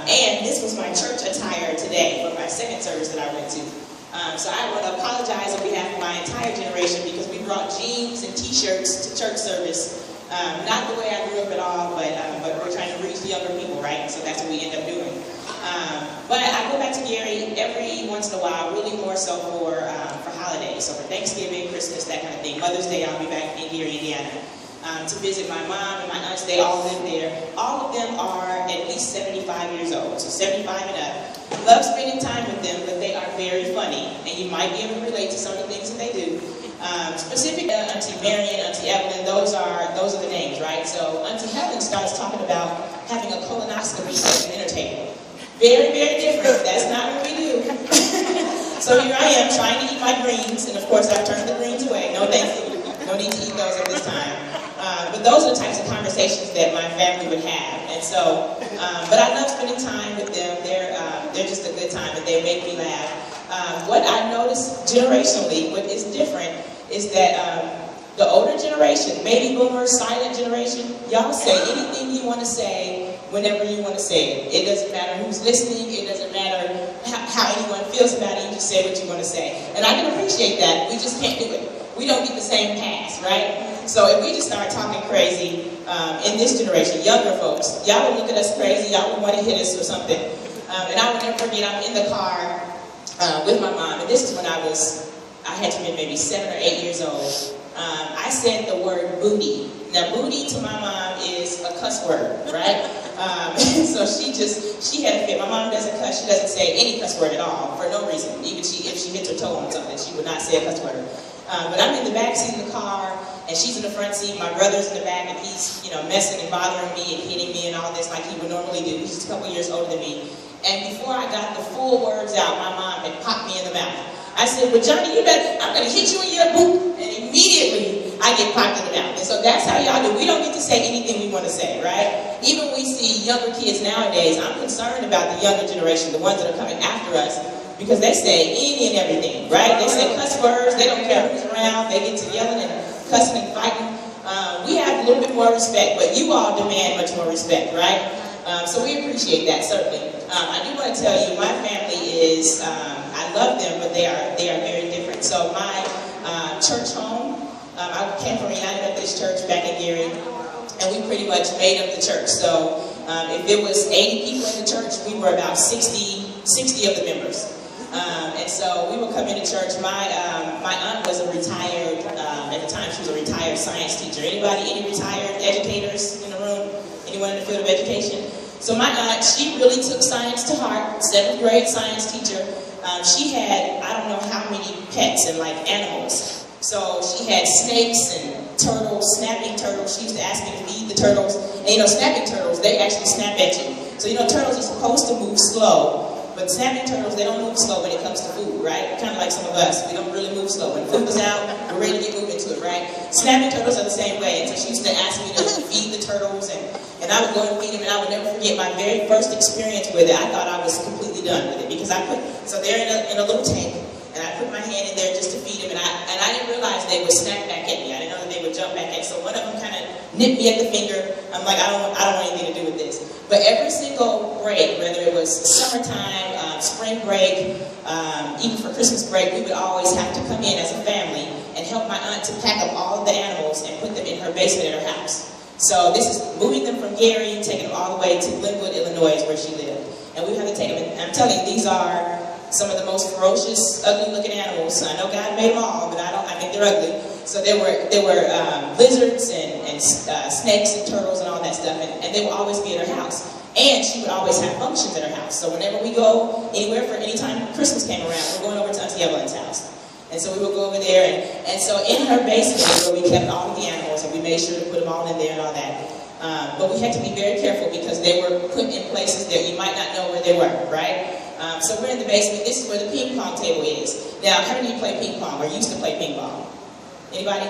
And this was my church attire today for my second service that I went to. So I want to apologize on behalf of my entire generation because we brought jeans and t-shirts to church service. Not the way I grew up at all, but we're trying to reach the younger people, right? So that's what we end up doing. But I go back to Gary every once in a while, really more so for holidays. So for Thanksgiving, Christmas, that kind of thing. Mother's Day, I'll be back in Gary, Indiana. To visit my mom and my aunts. They all live there. All of them are at least 75 years old, so 75 and up. Love spending time with them, but they are very funny, and you might be able to relate to some of the things that they do. Specific Auntie Marion, Auntie Evelyn, those are the names, right? So Auntie Helen starts talking about having a colonoscopy at an dinner table. Very, very different. That's not what we do. So here I am trying to eat my greens, and of course I've turned the greens away. No thank you. No need to eat those at this time. But those are the types of conversations that my family would have. And so, but I love spending time with them. They're just a good time, and they make me laugh. What I noticed generationally, what is different, is that the older generation, baby boomers, silent generation, y'all say anything you want to say whenever you want to say it. It doesn't matter who's listening. It doesn't matter how anyone feels about it. You just say what you want to say. And I can appreciate that. We just can't do it. We don't get the same pass, right? So if we just start talking crazy in this generation, younger folks, y'all would look at us crazy, y'all would want to hit us or something. And I would never forget, I'm in the car with my mom, and this is when I had to be maybe 7 or 8 years old. I said the word booty. Now booty to my mom is a cuss word, right? So she had a fit. My mom doesn't cuss, she doesn't say any cuss word at all, for no reason. Even if she hits her toe on something, she would not say a cuss word. But I'm in the back seat of the car, and she's in the front seat. My brother's in the back, and he's, messing and bothering me and hitting me and all this like he would normally do. He's just a couple years older than me. And before I got the full words out, my mom had popped me in the mouth. I said, "Well, Johnny, I'm going to hit you in your boot." And immediately, I get popped in the mouth. And so that's how y'all do. We don't get to say anything we want to say, right? Even when we see younger kids nowadays, I'm concerned about the younger generation, the ones that are coming after us, because they say any and everything, right? They say cuss words. They don't care who's around. They get to yelling and cussing and fighting. We have a little bit more respect, but you all demand much more respect, right? So we appreciate that, certainly. I do want to tell you, my family is, I love them, but they are very different. So my church home, I came from a United Methodist Church back in Gary, and we pretty much made up the church. So if there was 80 people in the church, we were about 60 of the members. And so we would come into church. My aunt was a retired, at the time she was a retired science teacher. Any retired educators in the room? Anyone in the field of education? So my aunt, she really took science to heart, 7th grade science teacher. She had, I don't know how many pets and like animals. So she had snakes and turtles, snapping turtles. She used to ask me to feed the turtles. And snapping turtles, they actually snap at you. So turtles are supposed to move slow. But snapping turtles, they don't move slow when it comes to food, right? Kind of like some of us. We don't really move slow. When food is out, we're ready to get moving to it, right? Snapping turtles are the same way. And so she used to ask me to feed the turtles, and I would go and feed them, and I would never forget my very first experience with it. I thought I was completely done with it because so they're in a little tank, and I put my hand in there just to feed them, and I didn't realize they would snap back at me. I didn't know that they would jump back at me. So one of them kind of nipped me at the finger. I'm like, I don't want anything to do with this. But every single break, whether it was summertime, spring spring break, even for Christmas break, we would always have to come in as a family and help my aunt to pack up all of the animals and put them in her basement at her house. So this is moving them from Gary, taking them all the way to Glenwood, Illinois, where she lived. And we have to take them, and I'm telling you, these are some of the most ferocious, ugly-looking animals. I know God made them all, but I think they're ugly. So there were lizards and snakes and turtles and all that stuff, and they would always be at her house. And she would always have functions at her house. So whenever we go anywhere for any time Christmas came around, we're going over to Auntie Evelyn's house. And so we would go over there, and so in her basement is where we kept all of the animals, and we made sure to put them all in there and all that. But we had to be very careful because they were put in places that you might not know where they were, right? So we're in the basement. This is where the ping pong table is. Now, how many of you play ping pong or used to play ping pong? Anybody?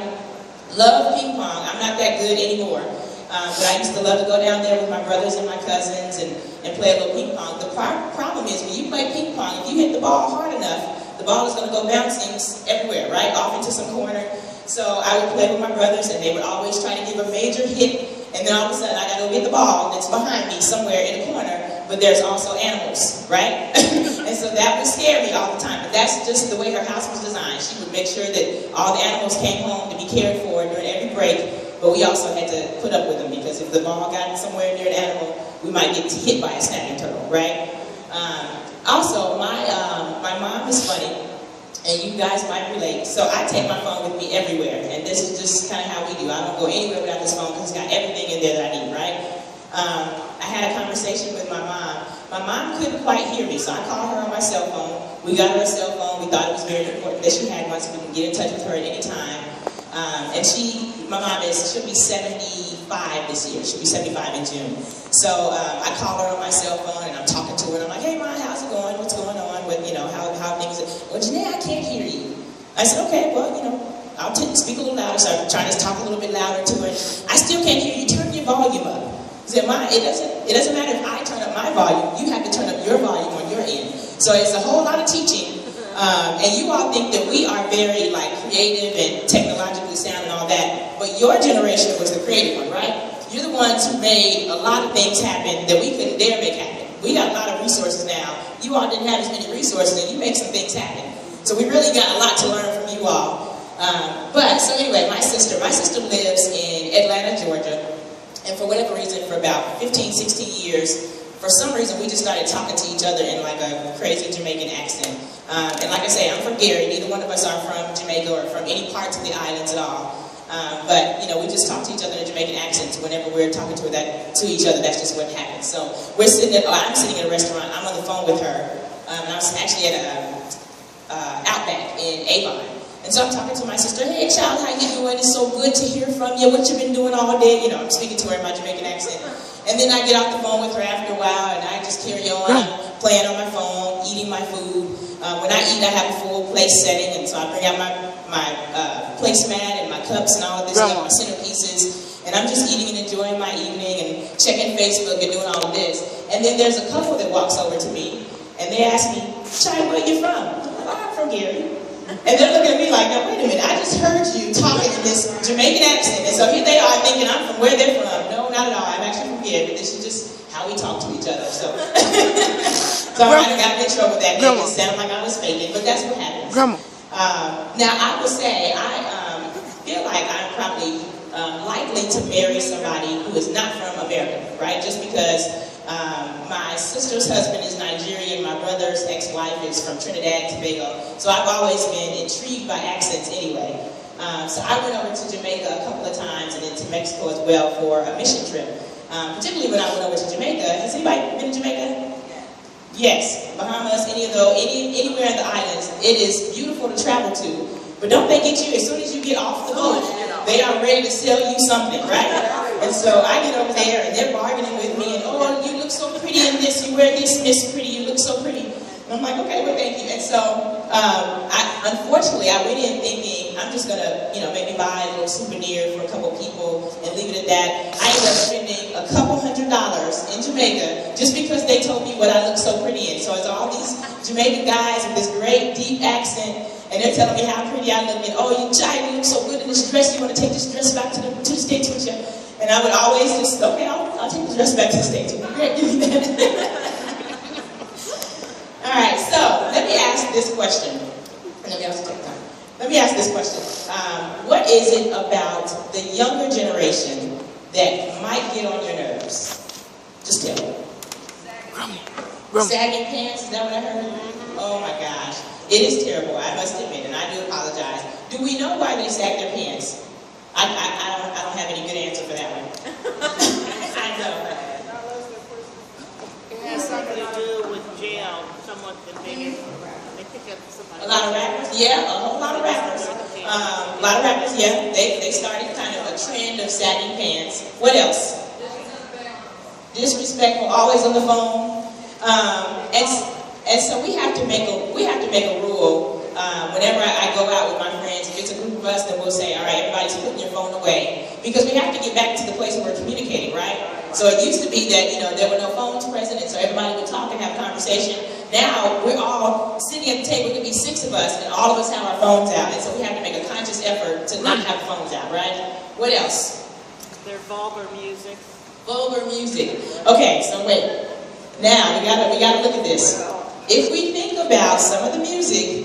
Love ping pong. I'm not that good anymore. But I used to love to go down there with my brothers and my cousins and play a little ping pong. The problem is when you play ping pong, if you hit the ball hard enough, the ball is going to go bouncing everywhere, right? Off into some corner. So I would play with my brothers, and they would always try to give a major hit, and then all of a sudden I got to go get the ball that's behind me somewhere in the corner, but there's also animals, right? And so that would scare me all the time. But that's just the way her house was designed. She would make sure that all the animals came home to be cared for during every break, but we also had to put up with them because if the ball got somewhere near an animal, we might get hit by a snapping turtle, right? Also, my mom is funny, and you guys might relate. So I take my phone with me everywhere, and this is just kind of how we do. I don't go anywhere without this phone because it's got everything in there that I need, right? I had a conversation with my mom. My mom couldn't quite hear me, so I called her on my cell phone. We got her a cell phone. We thought it was very important that she had one so we can get in touch with her at any time. And my mom she'll be 75 this year. She'll be 75 in June. So I called her on my cell phone, and I'm talking to her, and I'm like, hey, Mom, how's it going? What's going on? How things are? Well, Janai, I can't hear you. I said, okay, well, I'll speak a little louder. So I'm trying to talk a little bit louder to her. I still can't hear you. Turn your volume up. I said, Mom, it doesn't matter if I turn up my volume. You have to turn up your volume on your end. So it's a whole lot of teaching. And you all think that we are very creative and technologically sound and all that, but your generation was the creative one, right? You're the ones who made a lot of things happen that we couldn't dare make happen. We got a lot of resources now. You all didn't have as many resources, and you make some things happen. So we really got a lot to learn from you all. So anyway, my sister lives in Atlanta, Georgia, and for whatever reason, for about 15, 16 years, for some reason, we just started talking to each other in a crazy Jamaican accent. And like I say, I'm from Gary. Neither one of us are from Jamaica or from any parts of the islands at all. But we just talk to each other in Jamaican accents whenever we're talking to each other. That's just what happens. So I'm sitting at a restaurant. I'm on the phone with her. And I was actually at Outback in Avon. And so I'm talking to my sister. Hey, child, how you doing? It's so good to hear from you. What you been doing all day? I'm speaking to her in my Jamaican accent. And then I get off the phone with her after a while, and I just carry on. I'm playing on my phone, eating my food. When I eat, I have a full place setting, and so I bring out my placemat and my cups and all of this stuff, my centerpieces, and I'm just eating and enjoying my evening and checking Facebook and doing all of this. And then there's a couple that walks over to me, and they ask me, Chai, where are you from? I'm like, I'm from Gary. And they're looking at me like, now wait a minute, I just heard you talking in this Jamaican accent, and so here they are thinking I'm from where they're from. No, not at all. I'm actually from Gary, but this is just how we talk to each other. So, so I got in trouble that day. It sounded like I was faking, but that's what happens. Now, I would say I feel like I'm probably likely to marry somebody who is not from America, right? Just because my sister's husband is Nigerian, my brother's ex-wife is from Trinidad and Tobago, so I've always been intrigued by accents anyway. So I went over to Jamaica a couple of times and then to Mexico as well for a mission trip. Particularly when I went over to Jamaica. Has anybody been to Jamaica? Yes. Bahamas, anywhere in the islands. It is beautiful to travel to, but don't they get you, as soon as you get off the boat, they are ready to sell you something, right? And so I get over there and they're bargaining with me and, oh, you look so pretty in this, you wear this, Miss Pretty, you look so pretty. And I'm like, okay, well, thank you. And so, unfortunately, I went in thinking I'm just gonna, maybe buy a little souvenir for a couple people and leave it at that. I ended up spending a couple $100 in Jamaica just because they told me what I look so pretty in. So it's all these Jamaican guys with this great deep accent, and they're telling me how pretty I look, and oh, you look so good in this dress. You want to take this dress back to the States with you? And I would always just, okay, I'll take the dress back to the States. Great, give me that. All right, so Let me ask this question. Let me also take time. Let me ask this question. What is it about the younger generation that might get on your nerves? Just tell me. Sagging pants, is that what I heard? Oh my gosh. It is terrible, I must admit, and I do apologize. Do we know why they sag their pants? I don't have any good answer for that one. I know. It has something to do with jail. Someone that maybe they pick up somebody. A lot of rappers? Yeah, a whole lot of rappers. A lot of rappers, yeah. They started kind of a trend of sagging pants. What else? Disrespectful, always on the phone. And so we have to make a rule. Whenever I go out with my friends, if it's a group of us, then we'll say, all right, everybody's putting your phone away. Because we have to get back to the place where we're communicating, right? So it used to be that, there were no phones present, and so everybody would talk and have a conversation. Now, we're all sitting at the table, it could be 6 of us, and all of us have our phones out. And so we have to make a conscious effort to not have phones out, right? What else? Their vulgar music. Vulgar music. Okay, so wait. Now, we gotta look at this. If we think about some of the music